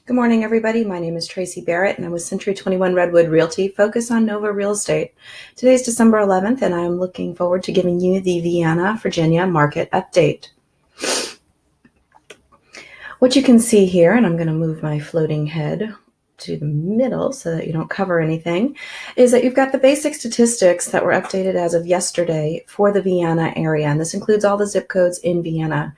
Good morning, everybody. My name is Tracey Barrett, and I'm with Century 21 Redwood Realty, focus on Nova Real Estate. Today's December 11th, and I'm looking forward to giving you the Vienna, Virginia market update. What you can see here, and I'm going to move my floating head to the middle so that you don't cover anything, is that you've got the basic statistics that were updated as of yesterday for the Vienna area, and this includes all the zip codes in Vienna.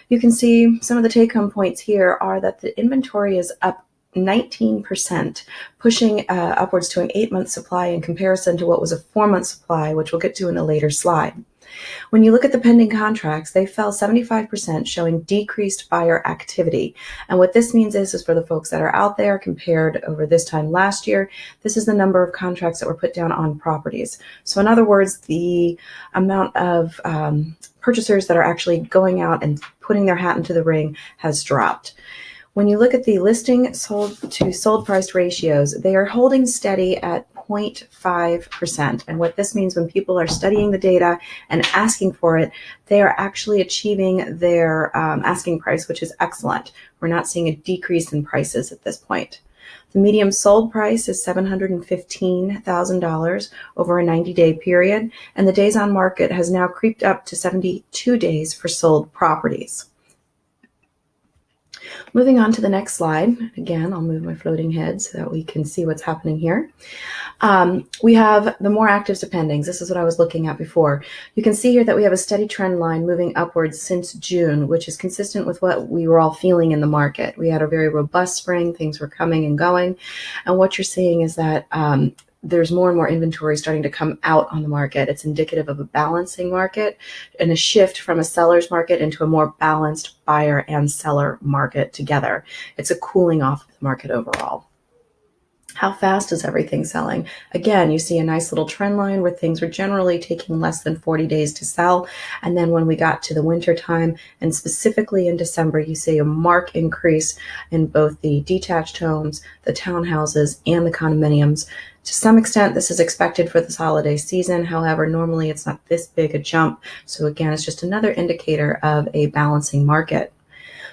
You can see some of the take-home points here are that the inventory is up 19%, pushing upwards to an 8-month supply in comparison to what was a 4-month supply, which we'll get to in a later slide. When you look at the pending contracts, they fell 75%, showing decreased buyer activity. And what this means is for the folks that are out there compared over this time last year, this is the number of contracts that were put down on properties. So in other words, the amount of purchasers that are actually going out and putting their hat into the ring has dropped. When you look at the listing sold to sold price ratios, they are holding steady at 0.5%. And what this means when people are studying the data and asking for it, they are actually achieving their asking price, which is excellent. We're not seeing a decrease in prices at this point. The medium sold price is $715,000 over a 90-day period, and the days on market has now creeped up to 72 days for sold properties. Moving on to the next slide. Again, I'll move my floating head so that we can see what's happening here. We have the more actives to pendings. This is what I was looking at before. You can see here that we have a steady trend line moving upwards since June, which is consistent with what we were all feeling in the market. We had a very robust spring. Things were coming and going. And what you're seeing is that there's more and more inventory starting to come out on the market. It's indicative of a balancing market and a shift from a seller's market into a more balanced buyer and seller market together. It's a cooling off of the market overall. How fast is everything selling? Again, you see a nice little trend line where things were generally taking less than 40 days to sell. And then when we got to the winter time, and specifically in December, you see a marked increase in both the detached homes, the townhouses, and the condominiums. To some extent, this is expected for this holiday season. However, normally it's not this big a jump. So again, it's just another indicator of a balancing market.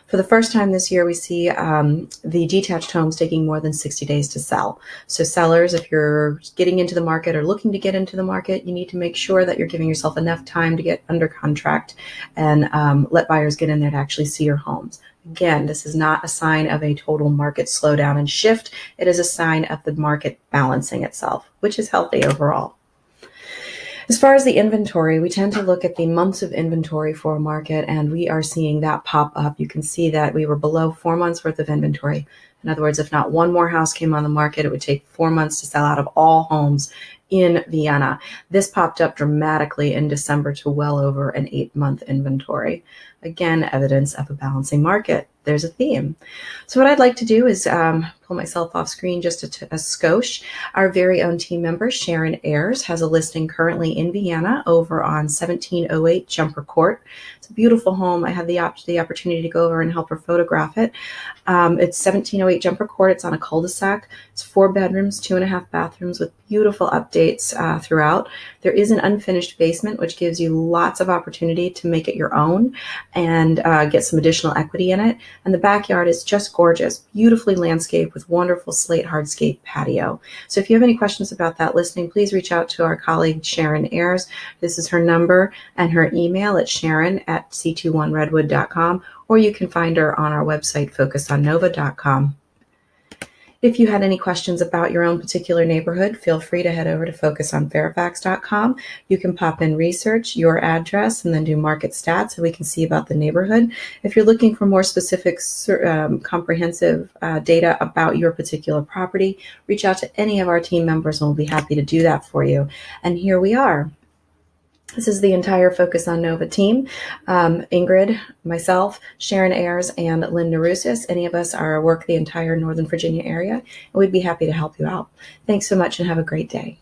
For the first time this year, we see the detached homes taking more than 60 days to sell. So sellers, if you're getting into the market or looking to get into the market, you need to make sure that you're giving yourself enough time to get under contract and let buyers get in there to actually see your homes. Again, this is not a sign of a total market slowdown and shift. It is a sign of the market balancing itself, which is healthy overall. As far as the inventory, we tend to look at the months of inventory for a market, and we are seeing that pop up. You can see that we were below 4 months worth of inventory. In other words, if not one more house came on the market, it would take 4 months to sell out of all homes in Vienna. This popped up dramatically in December to well over an 8-month inventory. Again, evidence of a balancing market. There's a theme. So what I'd like to do is pull myself off screen just a skosh. Our very own team member, Sharon Ayers, has a listing currently in Vienna over on 1708 Jumper Court. It's a beautiful home. I had the opportunity to go over and help her photograph it. It's 1708 Jumper Court. It's on a cul-de-sac. It's 4 bedrooms, 2.5 bathrooms with beautiful updates throughout. There is an unfinished basement, which gives you lots of opportunity to make it your own and get some additional equity in it. And the backyard is just gorgeous, beautifully landscaped with wonderful slate hardscape patio. So if you have any questions about that listing, please reach out to our colleague Sharon Ayers. This is her number and her email at sharon@c21redwood.com, or you can find her on our website, focusonnova.com. If you had any questions about your own particular neighborhood, feel free to head over to focusonfairfax.com. You can pop in research, your address, and then do market stats so we can see about the neighborhood. If you're looking for more specific, comprehensive data about your particular property, reach out to any of our team members and we'll be happy to do that for you. And here we are. This is the entire Focus on Nova team. Ingrid, myself, Sharon Ayers, and Linda Russis. Any of us work the entire Northern Virginia area, and we'd be happy to help you out. Thanks so much and have a great day.